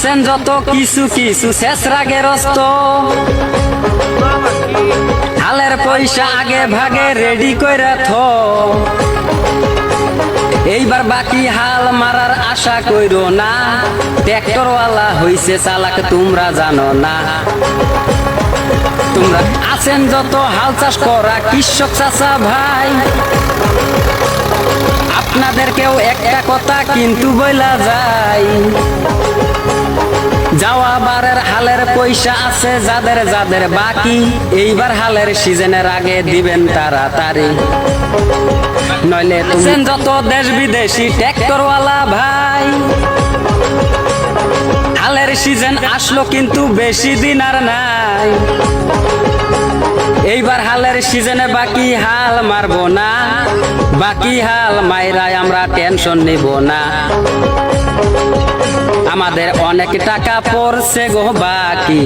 আছেন যত কিছু কিছু শেষ রাগেরস্ত, হালের পয়সা আগে ভাগে রেডি কইরা থো। এইবার বাকি হাল মারার আশা কইরো না, ট্রাক্টরওয়ালা হইছে চালাক তোমরা জানো না। তোমরা আছেন যত হাল চাষ করা কৃষক চাচা ভাই, আপনাদেরকেও একটা কথা কিন্তু বইলা যায়, যাওয়া বারের হালের পয়সা আছে যাদের যাদের বাকি, এইবার হালের সিজনের আগে দিবেন তাড়াতাড়ি, নইলে তুমি যত দেশ বিদেশি ট্রাক্টরওয়ালা ভাই, হালের সিজন আসলো কিন্তু বেশি দিন আর নাই। এইবার হালের সিজনে বাকি হাল মারবো না, বাকি হাল মাইরায় আমরা টেনশন নিব না। আমাদের অনেক টাকা পড়ছে গো বাকি।